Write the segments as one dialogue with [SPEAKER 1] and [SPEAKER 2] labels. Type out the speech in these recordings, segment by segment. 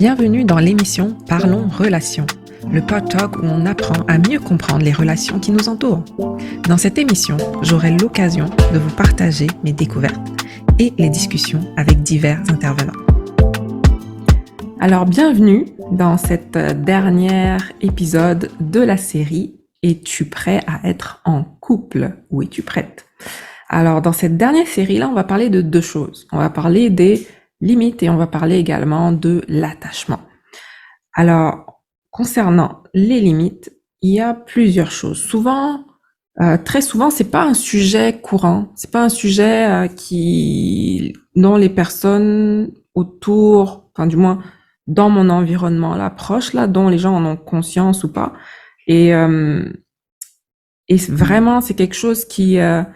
[SPEAKER 1] Bienvenue dans l'émission Parlons Relations, le pod-talk où on apprend à mieux comprendre les relations qui nous entourent. Dans cette émission, j'aurai l'occasion de vous partager mes découvertes et les discussions avec divers intervenants. Alors, bienvenue dans cette dernier épisode de la série « Es-tu prêt à être en couple » ou « Es-tu prête ?» Alors, dans cette dernière série-là, on va parler de deux choses. On va parler des limites et on va parler également de l'attachement. Alors, concernant les limites, il y a plusieurs choses. Très souvent, c'est pas un sujet courant. C'est pas un sujet dont les personnes autour, enfin du moins dans mon environnement là proche là, dont les gens en ont conscience ou pas. Et vraiment, c'est quelque chose qui est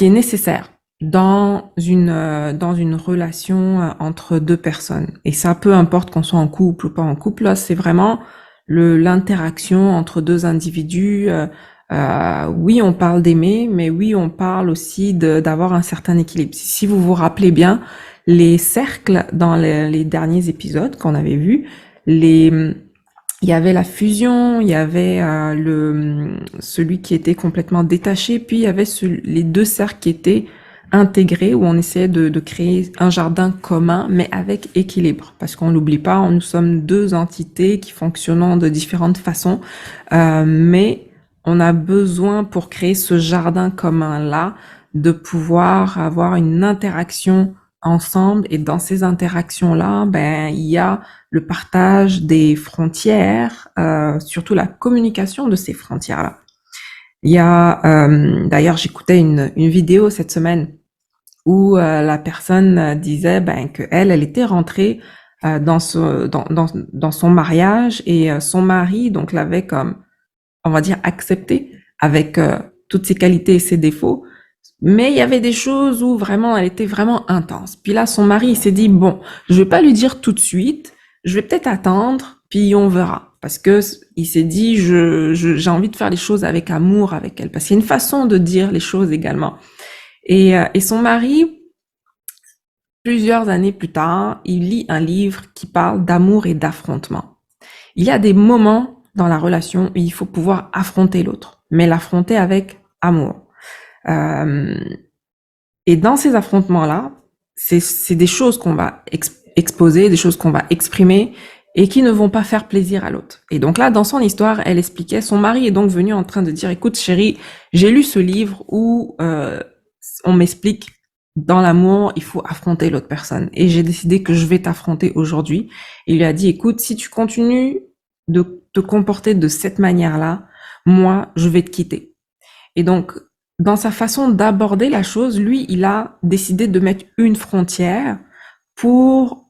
[SPEAKER 1] nécessaire dans une relation entre deux personnes. Et ça, peu importe qu'on soit en couple ou pas en couple, là, c'est vraiment l'interaction entre deux individus. Oui, on parle d'aimer, mais oui, on parle aussi d'avoir un certain équilibre. Si vous vous rappelez bien, les cercles dans les derniers épisodes qu'on avait vus, il y avait la fusion, il y avait celui qui était complètement détaché, puis il y avait les deux cercles qui étaient intégrés, où on essayait de créer un jardin commun, mais avec équilibre. Parce qu'on l'oublie pas, nous sommes deux entités qui fonctionnent de différentes façons, mais on a besoin pour créer ce jardin commun-là de pouvoir avoir une interaction ensemble, et dans ces interactions-là, il y a le partage des frontières, surtout la communication de ces frontières-là. Il y a, d'ailleurs, j'écoutais une vidéo cette semaine où la personne disait que elle était rentrée dans son mariage, et son mari donc l'avait, comme on va dire, accepté avec toutes ses qualités et ses défauts. Mais il y avait des choses où vraiment, elle était vraiment intense. Puis là, son mari, il s'est dit, bon, je vais pas lui dire tout de suite, je vais peut-être attendre, puis on verra. Parce que il s'est dit, j'ai envie de faire les choses avec amour avec elle. Parce qu'il y a une façon de dire les choses également. Et son mari, plusieurs années plus tard, il lit un livre qui parle d'amour et d'affrontement. Il y a des moments dans la relation où il faut pouvoir affronter l'autre, mais l'affronter avec amour. Et dans ces affrontements-là, c'est des choses qu'on va exposer, des choses qu'on va exprimer et qui ne vont pas faire plaisir à l'autre. Et donc là, dans son histoire, elle expliquait, son mari est donc venu en train de dire, écoute chérie, j'ai lu ce livre où on m'explique, dans l'amour, il faut affronter l'autre personne. Et j'ai décidé que je vais t'affronter aujourd'hui. Il lui a dit, écoute, si tu continues de te comporter de cette manière-là, moi, je vais te quitter. Et donc, dans sa façon d'aborder la chose, lui, il a décidé de mettre une frontière pour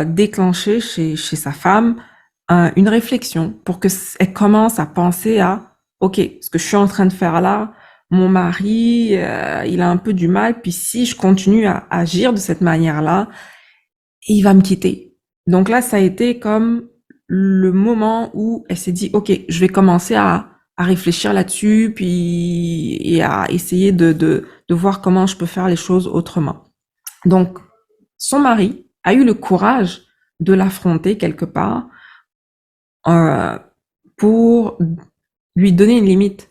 [SPEAKER 1] déclencher chez sa femme une réflexion, pour que elle commence à penser à, ok, ce que je suis en train de faire là, mon mari, il a un peu du mal, puis si je continue à agir de cette manière-là, il va me quitter. Donc là, ça a été comme le moment où elle s'est dit, ok, je vais commencer à réfléchir là-dessus, puis et à essayer de voir comment je peux faire les choses autrement. Donc, son mari a eu le courage de l'affronter quelque part euh, pour lui donner une limite,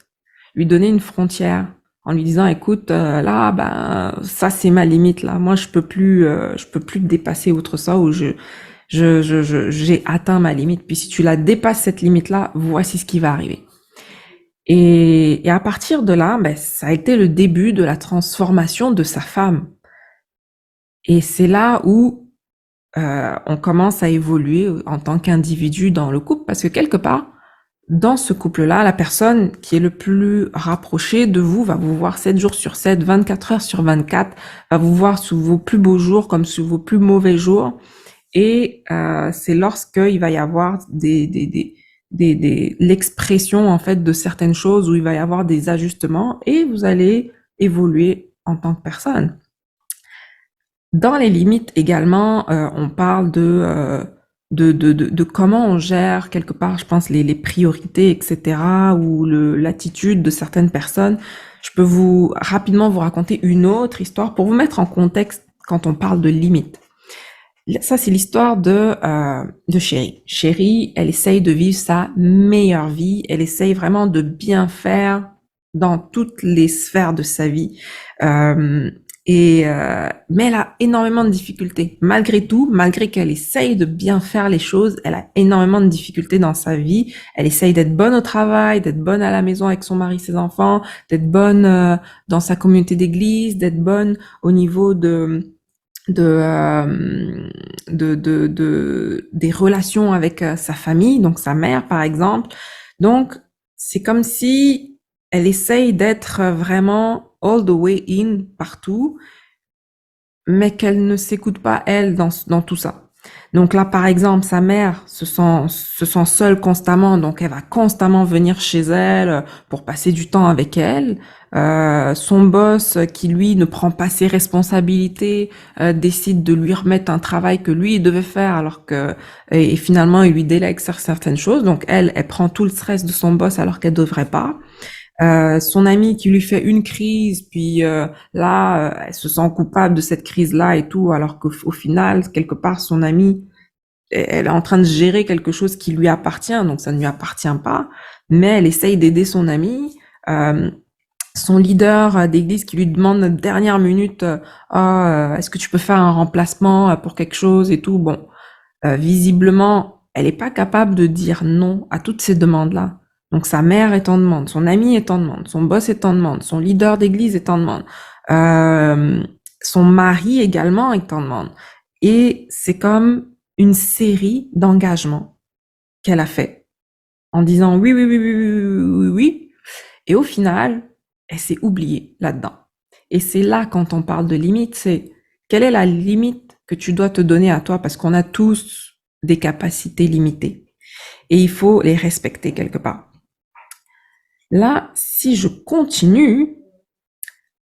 [SPEAKER 1] lui donner une frontière, en lui disant, écoute, là, ça c'est ma limite là. Moi, je peux plus dépasser outre ça, ou j'ai atteint ma limite. Puis si tu la dépasses cette limite là, voici ce qui va arriver. Et à partir de là, ça a été le début de la transformation de sa femme. Et c'est là où on commence à évoluer en tant qu'individu dans le couple, parce que quelque part, dans ce couple-là, la personne qui est le plus rapprochée de vous va vous voir 7 jours sur 7, 24 heures sur 24, va vous voir sous vos plus beaux jours comme sous vos plus mauvais jours. Et c'est lorsqu'il va y avoir l'expression en fait de certaines choses où il va y avoir des ajustements, et vous allez évoluer en tant que personne. Dans les limites également, on parle de comment on gère quelque part, je pense, les priorités, etc., ou l'attitude de certaines personnes. Je peux rapidement vous raconter une autre histoire pour vous mettre en contexte quand on parle de limites. Ça, c'est l'histoire de Chérie. Chérie, elle essaye de vivre sa meilleure vie. Elle essaye vraiment de bien faire dans toutes les sphères de sa vie. Euh, mais elle a énormément de difficultés. Malgré tout, malgré qu'elle essaye de bien faire les choses, elle a énormément de difficultés dans sa vie. Elle essaye d'être bonne au travail, d'être bonne à la maison avec son mari, ses enfants, d'être bonne dans sa communauté d'église, d'être bonne au niveau de, euh, des relations avec sa famille, donc sa mère par exemple. Donc c'est comme si elle essaye d'être vraiment all the way in partout, mais qu'elle ne s'écoute pas elle dans tout ça. Donc là, par exemple, sa mère se sent seule constamment, donc elle va constamment venir chez elle pour passer du temps avec elle. Son boss, qui lui ne prend pas ses responsabilités, décide de lui remettre un travail que lui il devait faire, alors que et finalement il lui délègue sur certaines choses. Donc elle prend tout le stress de son boss alors qu'elle devrait pas. Son amie qui lui fait une crise, puis là, elle se sent coupable de cette crise-là et tout, alors qu'au final, quelque part, son amie, elle est en train de gérer quelque chose qui lui appartient, donc ça ne lui appartient pas, mais elle essaye d'aider son amie. Euh, Son leader d'église qui lui demande de dernière minute, est-ce que tu peux faire un remplacement pour quelque chose et tout. Bon, visiblement, elle n'est pas capable de dire non à toutes ces demandes-là. Donc sa mère est en demande, son ami est en demande, son boss est en demande, son leader d'église est en demande, euh, son mari également est en demande. Et c'est comme une série d'engagements qu'elle a fait en disant oui, oui, oui, oui, oui, oui, oui, oui. Et au final, elle s'est oubliée là-dedans. Et c'est là, quand on parle de limite, c'est quelle est la limite que tu dois te donner à toi, parce qu'on a tous des capacités limitées. Et il faut les respecter quelque part. Là, si je continue,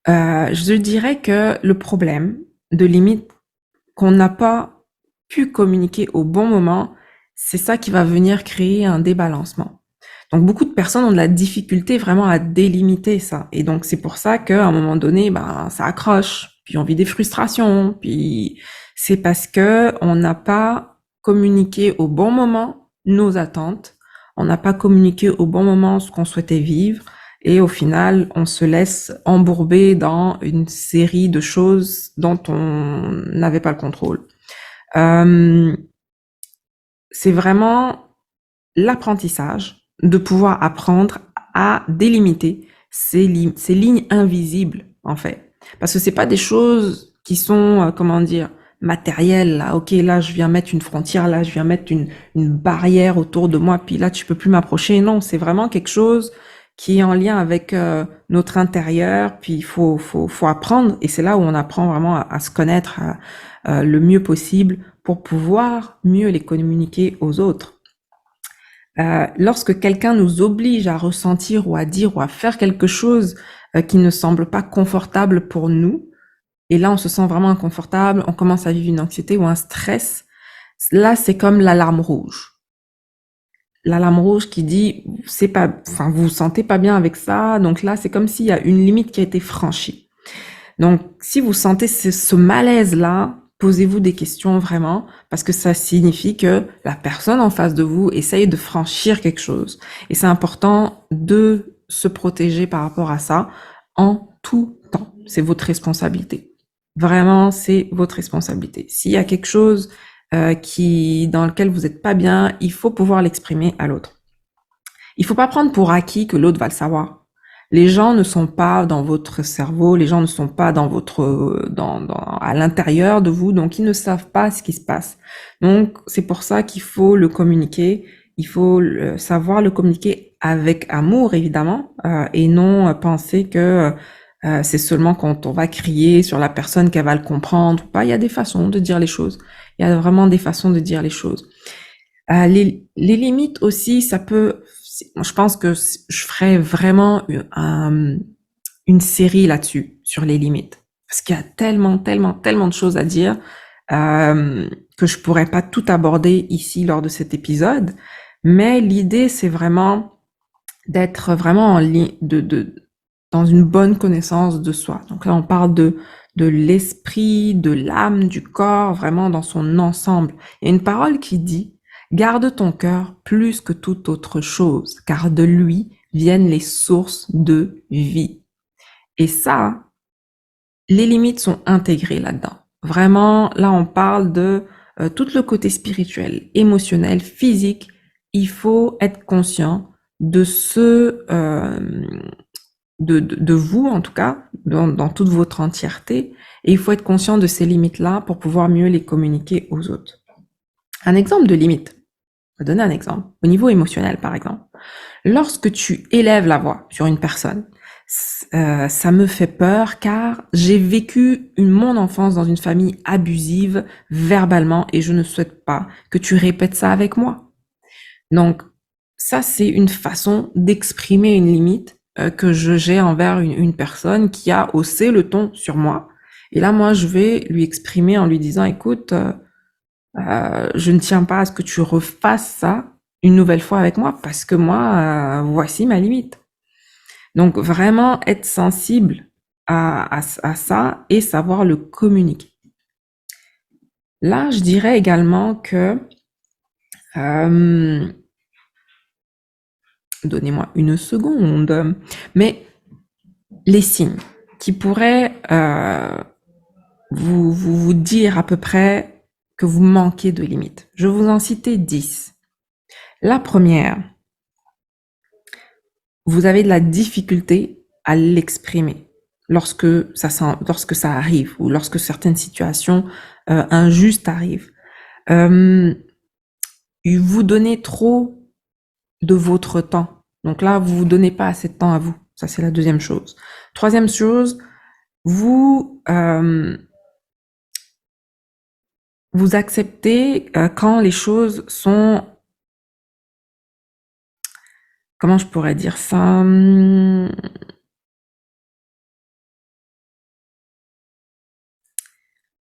[SPEAKER 1] je dirais que le problème de limite qu'on n'a pas pu communiquer au bon moment, c'est ça qui va venir créer un débalancement. Donc beaucoup de personnes ont de la difficulté vraiment à délimiter ça. Et donc c'est pour ça qu'à un moment donné, ben, ça accroche, puis on vit des frustrations, puis c'est parce que on n'a pas communiqué au bon moment nos attentes, on n'a pas communiqué au bon moment ce qu'on souhaitait vivre, et au final, on se laisse embourber dans une série de choses dont on n'avait pas le contrôle. Euh, c'est vraiment l'apprentissage de pouvoir apprendre à délimiter ces lignes invisibles, en fait. Parce que c'est pas des choses qui sont, comment dire, matérielles. Là, ok, là, je viens mettre une frontière, là, je viens mettre une barrière autour de moi, puis là, tu peux plus m'approcher. Non, c'est vraiment quelque chose qui est en lien avec notre intérieur, puis faut apprendre, et c'est là où on apprend vraiment à se connaître le mieux possible pour pouvoir mieux les communiquer aux autres. Lorsque quelqu'un nous oblige à ressentir ou à dire ou à faire quelque chose qui ne semble pas confortable pour nous, et là on se sent vraiment inconfortable, on commence à vivre une anxiété ou un stress, là c'est comme l'alarme rouge. L'alarme rouge qui dit c'est pas, enfin vous vous sentez pas bien avec ça, donc là c'est comme s'il y a une limite qui a été franchie. Donc si vous sentez ce malaise là, posez-vous des questions vraiment, parce que ça signifie que la personne en face de vous essaye de franchir quelque chose. Et c'est important de se protéger par rapport à ça en tout temps. C'est votre responsabilité. Vraiment, c'est votre responsabilité. S'il y a quelque chose dans lequel vous n'êtes pas bien, il faut pouvoir l'exprimer à l'autre. Il faut pas prendre pour acquis que l'autre va le savoir. Les gens ne sont pas dans votre cerveau, les gens ne sont pas dans votre à l'intérieur de vous, donc ils ne savent pas ce qui se passe. Donc c'est pour ça qu'il faut le communiquer, il faut savoir le communiquer avec amour évidemment, et non penser que c'est seulement quand on va crier sur la personne qu'elle va le comprendre ou pas. Il y a des façons de dire les choses. Il y a vraiment des façons de dire les choses. Les limites aussi, ça peut. Je pense que je ferais vraiment une série là-dessus, sur les limites. Parce qu'il y a tellement, tellement, tellement de choses à dire que je pourrais pas tout aborder ici lors de cet épisode. Mais l'idée, c'est vraiment d'être vraiment en ligne, dans une bonne connaissance de soi. Donc là, on parle de l'esprit, de l'âme, du corps, vraiment dans son ensemble. Il y a une parole qui dit, garde ton cœur plus que toute autre chose, car de lui viennent les sources de vie. Et ça, les limites sont intégrées là-dedans. Vraiment, là, on parle de tout le côté spirituel, émotionnel, physique. Il faut être conscient de de vous, en tout cas, dans toute votre entièreté. Et il faut être conscient de ces limites-là pour pouvoir mieux les communiquer aux autres. Un exemple de limite. Je vais donner un exemple. Au niveau émotionnel, par exemple. Lorsque tu élèves la voix sur une personne, ça me fait peur car j'ai vécu mon enfance dans une famille abusive verbalement et je ne souhaite pas que tu répètes ça avec moi. Donc, ça, c'est une façon d'exprimer une limite que j'ai envers une personne qui a haussé le ton sur moi. Et là, moi, je vais lui exprimer en lui disant, écoute, je ne tiens pas à ce que tu refasses ça une nouvelle fois avec moi parce que moi, voici ma limite. Donc, vraiment être sensible à ça et savoir le communiquer. Là, je dirais également que donnez-moi une seconde, mais les signes qui pourraient vous dire à peu près que vous manquez de limites. Je vais vous en citer 10. La première, vous avez de la difficulté à l'exprimer lorsque ça arrive ou lorsque certaines situations injustes arrivent. Vous donnez trop de votre temps. Donc là, vous vous donnez pas assez de temps à vous. Ça, c'est la deuxième chose. Troisième chose, vous acceptez quand les choses sont, comment je pourrais dire ça,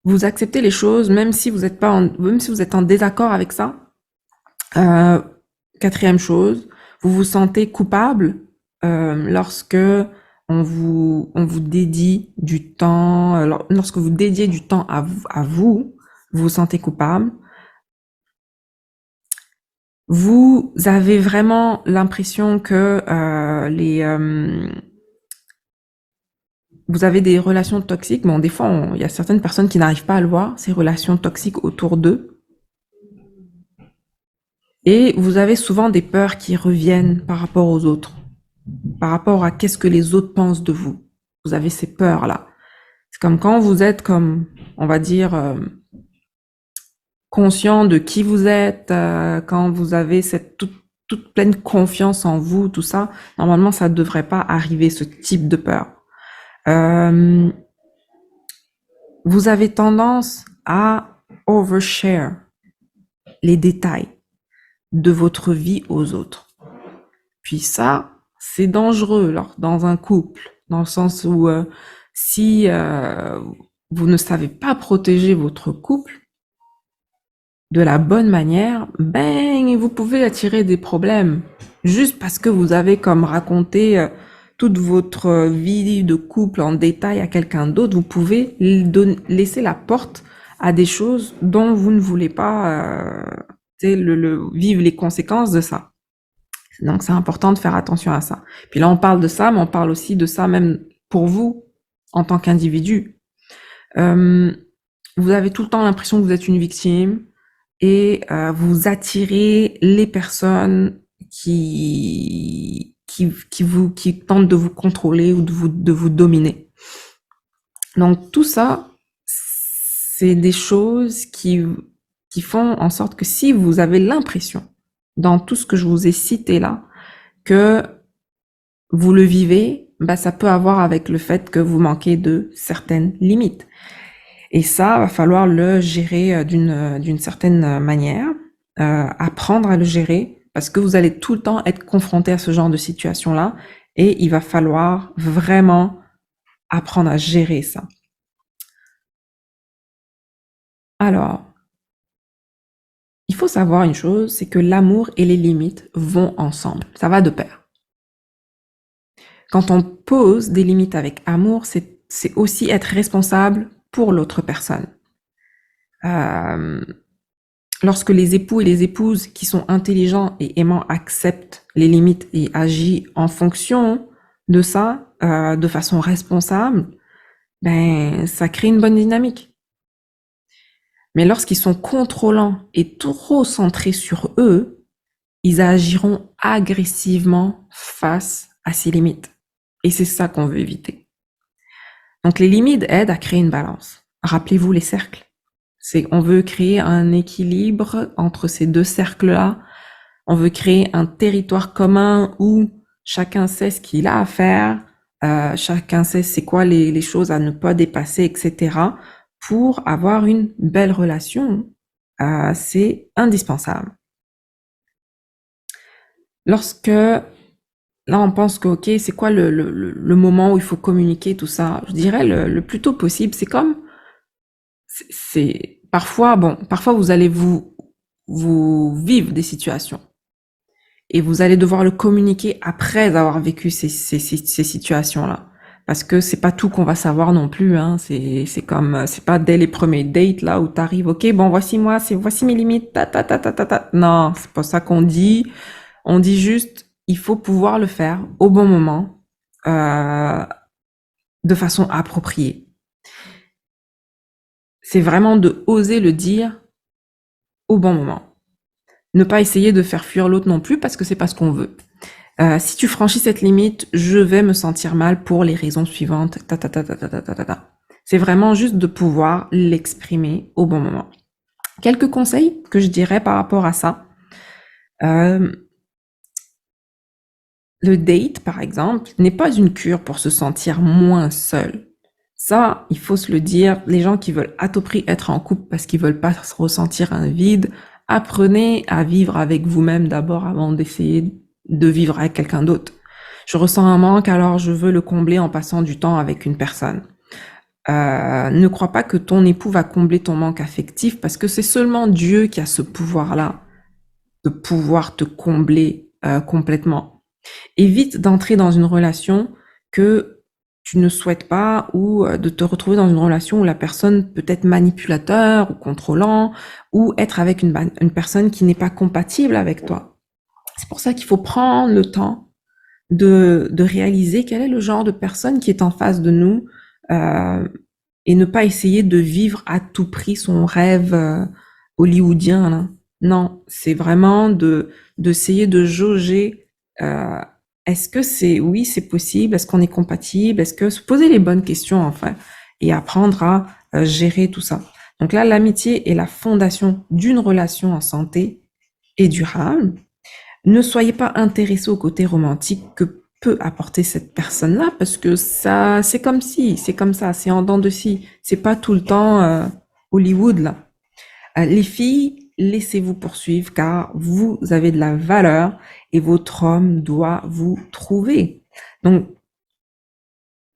[SPEAKER 1] vous acceptez les choses même si vous êtes en désaccord avec ça. Quatrième chose, vous vous sentez coupable lorsque on vous dédie du temps, lorsque vous dédiez du temps à vous, vous vous sentez coupable. Vous avez vraiment l'impression que vous avez des relations toxiques. Bon, des fois, il y a certaines personnes qui n'arrivent pas à le voir, ces relations toxiques autour d'eux. Et vous avez souvent des peurs qui reviennent par rapport aux autres, par rapport à qu'est-ce que les autres pensent de vous. Vous avez ces peurs-là. C'est comme quand vous êtes comme, on va dire, conscient de qui vous êtes, quand vous avez cette toute pleine confiance en vous, tout ça, normalement, ça ne devrait pas arriver, ce type de peur. Vous avez tendance à overshare les détails de votre vie aux autres. Puis ça, c'est dangereux dans un couple, dans le sens où si vous ne savez pas protéger votre couple de la bonne manière, ben vous pouvez attirer des problèmes juste parce que vous avez comme raconté toute votre vie de couple en détail à quelqu'un d'autre. Vous pouvez laisser la porte à des choses dont vous ne voulez pas vivre les conséquences de ça. Donc c'est important de faire attention à ça. Puis là on parle de ça, mais on parle aussi de ça même pour vous en tant qu'individu. Vous avez tout le temps l'impression que vous êtes une victime et vous attirez les personnes qui tentent de vous contrôler ou de vous dominer. Donc tout ça, c'est des choses qui font en sorte que si vous avez l'impression, dans tout ce que je vous ai cité là, que vous le vivez, ça peut avoir avec le fait que vous manquez de certaines limites. Et ça, va falloir le gérer d'une certaine manière, apprendre à le gérer, parce que vous allez tout le temps être confronté à ce genre de situation-là, et il va falloir vraiment apprendre à gérer ça. Alors, il faut savoir une chose, c'est que l'amour et les limites vont ensemble. Ça va de pair. Quand on pose des limites avec amour, c'est c'est aussi être responsable pour l'autre personne. Euh, Lorsque les époux et les épouses qui sont intelligents et aimants acceptent les limites et agissent en fonction de ça, de façon responsable, ben ça crée une bonne dynamique. Mais lorsqu'ils sont contrôlants et trop centrés sur eux, ils agiront agressivement face à ces limites. Et c'est ça qu'on veut éviter. Donc les limites aident à créer une balance. Rappelez-vous les cercles. On veut créer un équilibre entre ces deux cercles-là. On veut créer un territoire commun où chacun sait ce qu'il a à faire, chacun sait c'est quoi les choses à ne pas dépasser, etc. Pour avoir une belle relation, c'est indispensable. Lorsque là on pense que ok, c'est quoi le moment où il faut communiquer tout ça, je dirais le plus tôt possible. C'est comme c'est parfois vous allez vous vivre des situations et vous allez devoir le communiquer après avoir vécu ces situations-là. Parce que c'est pas tout qu'on va savoir non plus, hein. C'est comme, c'est pas dès les premiers dates, là, où t'arrives, ok, bon, voici mes limites, ta, ta, ta, ta, ta, ta. Non, c'est pas ça qu'on dit. On dit juste, il faut pouvoir le faire au bon moment, euh, de façon appropriée. C'est vraiment de oser le dire au bon moment. Ne pas essayer de faire fuir l'autre non plus parce que c'est pas ce qu'on veut. Si tu franchis cette limite, je vais me sentir mal pour les raisons suivantes. Ta, ta, ta, ta, ta, ta, ta, ta. C'est vraiment juste de pouvoir l'exprimer au bon moment. Quelques conseils que je dirais par rapport à ça. Le date, par exemple, n'est pas une cure pour se sentir moins seul. Ça, il faut se le dire. Les gens qui veulent à tout prix être en couple parce qu'ils veulent pas ressentir un vide, apprenez à vivre avec vous-même d'abord avant d'essayer de vivre avec quelqu'un d'autre. Je ressens un manque, alors je veux le combler en passant du temps avec une personne. Ne crois pas que ton époux va combler ton manque affectif parce que c'est seulement Dieu qui a ce pouvoir-là de pouvoir te combler complètement. Évite d'entrer dans une relation que tu ne souhaites pas ou de te retrouver dans une relation où la personne peut être manipulateur ou contrôlant ou être avec une personne qui n'est pas compatible avec toi. C'est pour ça qu'il faut prendre le temps de réaliser quel est le genre de personne qui est en face de nous et ne pas essayer de vivre à tout prix son rêve hollywoodien. Là. Non, c'est vraiment d'essayer de jauger est-ce que oui, c'est possible, est-ce qu'on est compatible, est-ce que se poser les bonnes questions enfin et apprendre à gérer tout ça. Donc là, l'amitié est la fondation d'une relation en santé et durable. Ne soyez pas intéressé au côté romantique que peut apporter cette personne-là, parce que ça, c'est comme si, c'est comme ça, c'est en dents de scie. C'est pas tout le temps Hollywood là. Les filles, laissez-vous poursuivre car vous avez de la valeur et votre homme doit vous trouver. Donc,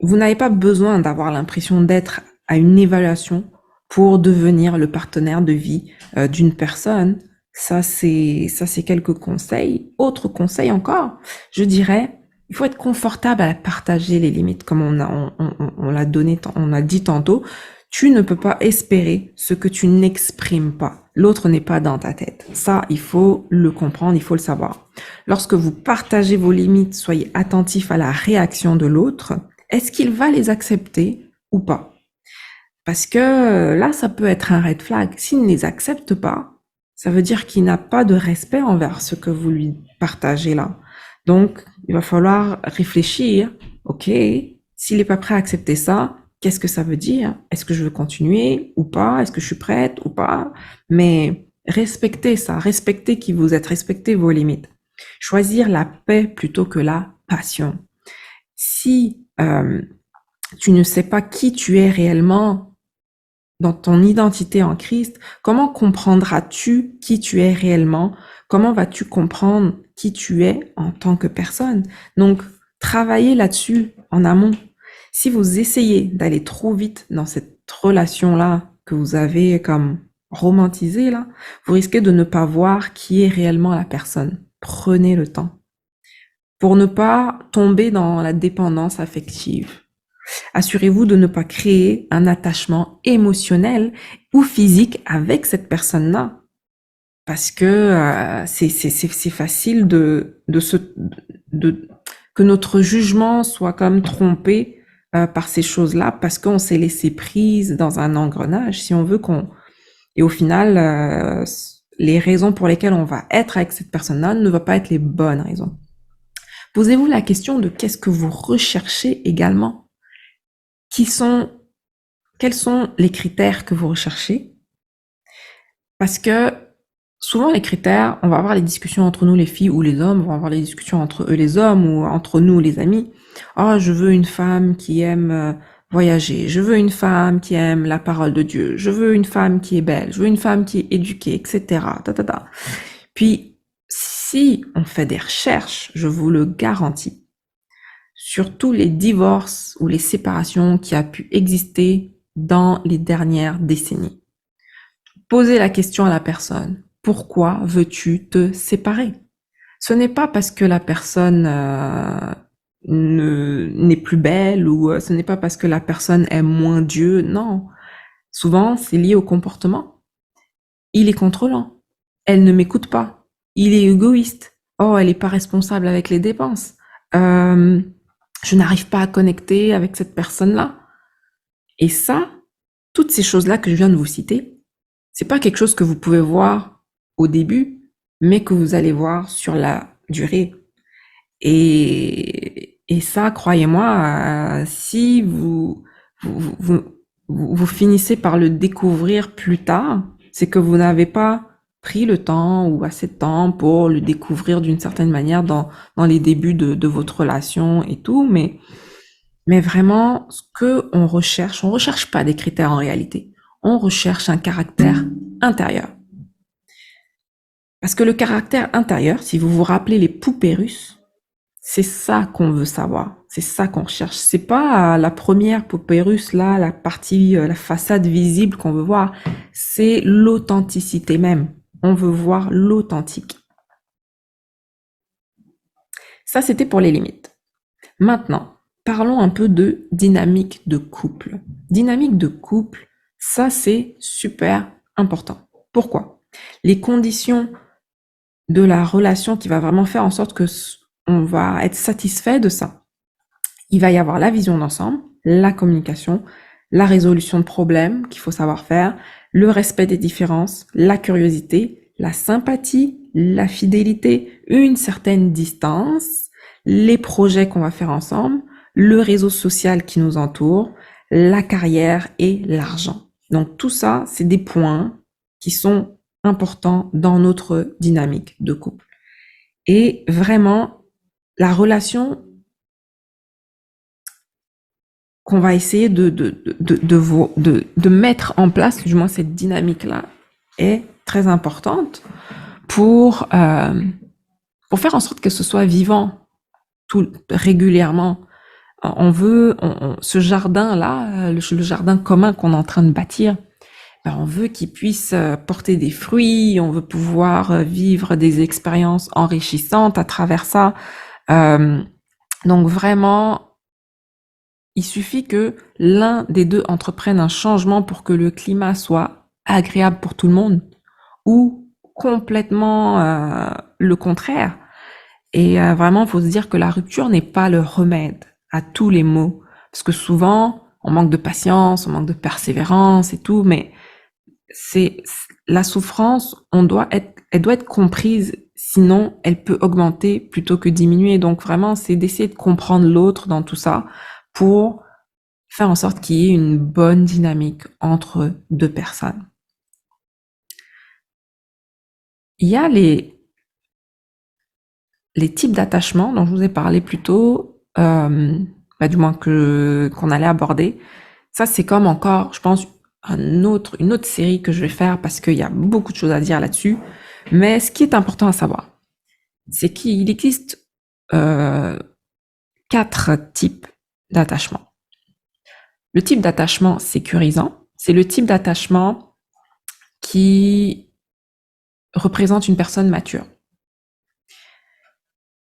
[SPEAKER 1] vous n'avez pas besoin d'avoir l'impression d'être à une évaluation pour devenir le partenaire de vie d'une personne. Ça, c'est quelques conseils. Autre conseil encore, je dirais, il faut être confortable à partager les limites, comme on l'a dit tantôt. Tu ne peux pas espérer ce que tu n'exprimes pas. L'autre n'est pas dans ta tête. Ça, il faut le comprendre, il faut le savoir. Lorsque vous partagez vos limites, soyez attentif à la réaction de l'autre. Est-ce qu'il va les accepter ou pas? Parce que là, ça peut être un red flag. S'il ne les accepte pas, ça veut dire qu'il n'a pas de respect envers ce que vous lui partagez là. Donc, il va falloir réfléchir. Ok, s'il n'est pas prêt à accepter ça, qu'est-ce que ça veut dire? Est-ce que je veux continuer ou pas? Est-ce que je suis prête ou pas? Mais respectez ça, respectez qui vous êtes, respectez vos limites. Choisir la paix plutôt que la passion. Si tu ne sais pas qui tu es réellement dans ton identité en Christ, comment comprendras-tu qui tu es réellement? Comment vas-tu comprendre qui tu es en tant que personne? Donc, travaillez là-dessus en amont. Si vous essayez d'aller trop vite dans cette relation-là que vous avez comme romantisée, là, vous risquez de ne pas voir qui est réellement la personne. Prenez le temps pour ne pas tomber dans la dépendance affective. Assurez-vous de ne pas créer un attachement émotionnel ou physique avec cette personne-là. Parce que c'est facile de que notre jugement soit comme trompé par ces choses-là parce qu'on s'est laissé prise dans un engrenage. Si on veut qu'on et au final, les raisons pour lesquelles on va être avec cette personne-là ne vont pas être les bonnes raisons. Posez-vous la question de qu'est-ce que vous recherchez également. Quels sont les critères que vous recherchez? Parce que souvent les critères, on va avoir les discussions entre nous les filles ou les hommes, on va avoir les discussions entre eux les hommes ou entre nous les amis. Oh, je veux une femme qui aime voyager, je veux une femme qui aime la parole de Dieu, je veux une femme qui est belle, je veux une femme qui est éduquée, etc. Ta, ta, ta. Puis, si on fait des recherches, je vous le garantis, sur tous les divorces ou les séparations qui a pu exister dans les dernières décennies, posez la question à la personne. Pourquoi veux-tu te séparer? Ce n'est pas parce que la personne n'est plus belle ou ce n'est pas parce que la personne aime moins Dieu. Non. Souvent, c'est lié au comportement. Il est contrôlant. Elle ne m'écoute pas. Il est égoïste. Oh, elle n'est pas responsable avec les dépenses. Je n'arrive pas à connecter avec cette personne-là. Et ça, toutes ces choses-là que je viens de vous citer, c'est pas quelque chose que vous pouvez voir au début, mais que vous allez voir sur la durée. Et ça, croyez-moi, si vous, vous, vous finissez par le découvrir plus tard, c'est que vous n'avez pas pris le temps ou assez de temps pour le découvrir d'une certaine manière dans les débuts de votre relation et tout, mais vraiment, ce que on recherche pas des critères en réalité. On recherche un caractère intérieur. Parce que le caractère intérieur, si vous vous rappelez les poupées russes, c'est ça qu'on veut savoir. C'est ça qu'on recherche. C'est pas la première poupée russe là, la partie, la façade visible qu'on veut voir. C'est l'authenticité même. On veut voir l'authentique. Ça, c'était pour les limites. Maintenant, parlons un peu de dynamique de couple. Dynamique de couple, ça c'est super important. Pourquoi? Les conditions de la relation qui va vraiment faire en sorte que on va être satisfait de ça. Il va y avoir la vision d'ensemble, la communication, la résolution de problèmes qu'il faut savoir faire, le respect des différences, la curiosité, la sympathie, la fidélité, une certaine distance, les projets qu'on va faire ensemble, le réseau social qui nous entoure, la carrière et l'argent. Donc tout ça, c'est des points qui sont importants dans notre dynamique de couple. Et vraiment, la relation qu'on va essayer de mettre en place, du moins cette dynamique-là, est très importante pour faire en sorte que ce soit vivant régulièrement. On veut ce jardin-là, le jardin commun qu'on est en train de bâtir, on veut qu'il puisse porter des fruits, on veut pouvoir vivre des expériences enrichissantes à travers ça. Donc vraiment, il suffit que l'un des deux entreprenne un changement pour que le climat soit agréable pour tout le monde ou complètement le contraire. Et vraiment, il faut se dire que la rupture n'est pas le remède à tous les maux. Parce que souvent, on manque de patience, on manque de persévérance et tout, mais c'est la souffrance, elle doit être comprise, sinon elle peut augmenter plutôt que diminuer. Donc vraiment, c'est d'essayer de comprendre l'autre dans tout ça pour faire en sorte qu'il y ait une bonne dynamique entre deux personnes. Il y a les types d'attachement dont je vous ai parlé plus tôt, du moins qu'on allait aborder. Ça, c'est comme encore, je pense, une autre série que je vais faire parce qu'il y a beaucoup de choses à dire là-dessus. Mais ce qui est important à savoir, c'est qu'il existe 4 types d'attachement. Le type d'attachement sécurisant, c'est le type d'attachement qui représente une personne mature.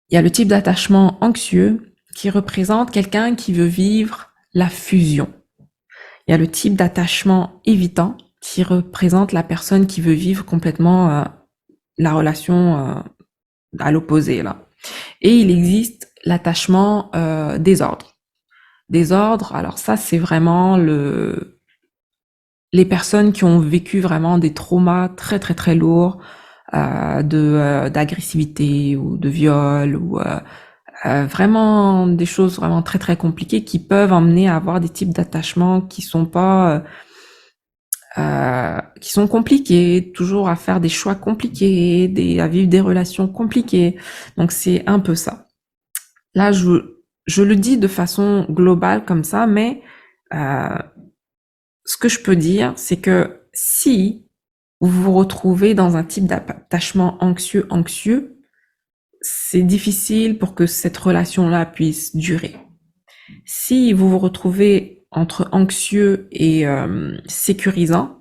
[SPEAKER 1] Il y a le type d'attachement anxieux qui représente quelqu'un qui veut vivre la fusion. Il y a le type d'attachement évitant qui représente la personne qui veut vivre complètement la relation à l'opposé là. Et il existe l'attachement désordre. Désordre, alors ça c'est vraiment les personnes qui ont vécu vraiment des traumas très très très lourds d'agressivité ou de viol ou vraiment des choses vraiment très très compliquées qui peuvent emmener à avoir des types d'attachements qui sont pas qui sont compliqués, toujours à faire des choix compliqués, à vivre des relations compliquées. Donc c'est un peu ça. Là, je le dis de façon globale comme ça, mais ce que je peux dire, c'est que si vous vous retrouvez dans un type d'attachement anxieux, c'est difficile pour que cette relation-là puisse durer. Si vous vous retrouvez entre anxieux et sécurisant,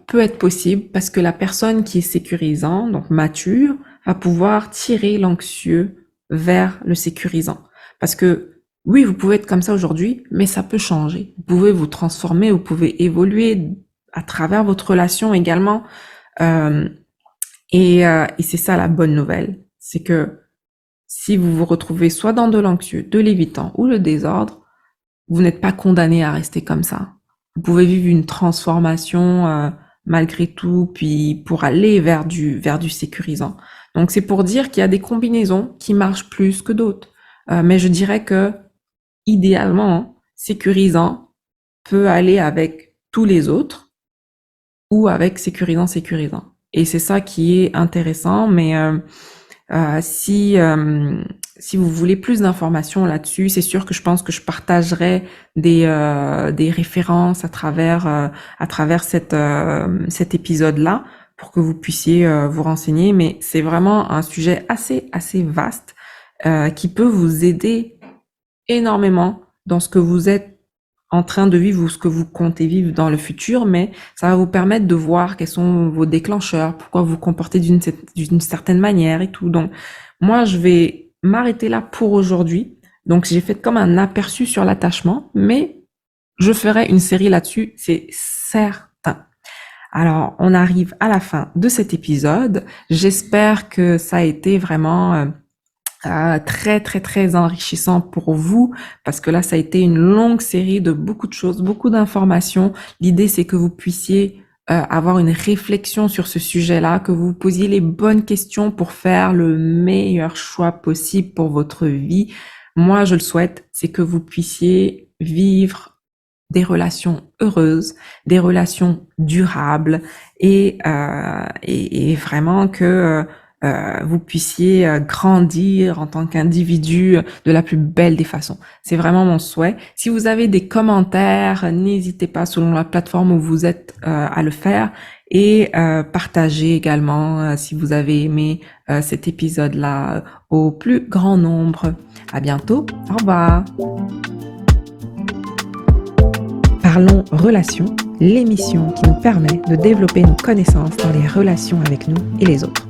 [SPEAKER 1] peut être possible parce que la personne qui est sécurisant, donc mature, va pouvoir tirer l'anxieux vers le sécurisant. Parce que oui, vous pouvez être comme ça aujourd'hui, mais ça peut changer. Vous pouvez vous transformer, vous pouvez évoluer à travers votre relation également. Et c'est ça la bonne nouvelle, c'est que si vous vous retrouvez soit dans de l'anxieux, de l'évitant ou le désordre, vous n'êtes pas condamné à rester comme ça. Vous pouvez vivre une transformation malgré tout, puis pour aller vers du sécurisant. Donc c'est pour dire qu'il y a des combinaisons qui marchent plus que d'autres. Mais je dirais que idéalement, sécurisant peut aller avec tous les autres ou avec sécurisant. Et c'est ça qui est intéressant, mais si vous voulez plus d'informations là-dessus, c'est sûr que je pense que je partagerai des références à travers cet épisode-là pour que vous puissiez vous renseigner. Mais c'est vraiment un sujet assez vaste qui peut vous aider énormément dans ce que vous êtes en train de vivre ou ce que vous comptez vivre dans le futur, mais ça va vous permettre de voir quels sont vos déclencheurs, pourquoi vous vous comportez d'une certaine manière et tout. Donc, moi, je vais m'arrêter là pour aujourd'hui. Donc, j'ai fait comme un aperçu sur l'attachement, mais je ferai une série là-dessus, c'est certain. Alors, on arrive à la fin de cet épisode. J'espère que ça a été vraiment très très très enrichissant pour vous parce que là ça a été une longue série de beaucoup de choses, beaucoup d'informations. L'idée c'est que vous puissiez avoir une réflexion sur ce sujet-là, que vous posiez les bonnes questions pour faire le meilleur choix possible pour votre vie. Moi je le souhaite, c'est que vous puissiez vivre des relations heureuses, des relations durables et vraiment que vous puissiez grandir en tant qu'individu de la plus belle des façons. C'est vraiment mon souhait. Si vous avez des commentaires, n'hésitez pas selon la plateforme où vous êtes à le faire et partagez également si vous avez aimé cet épisode-là au plus grand nombre. À bientôt. Au revoir. Parlons Relations, l'émission qui nous permet de développer nos connaissances dans les relations avec nous et les autres.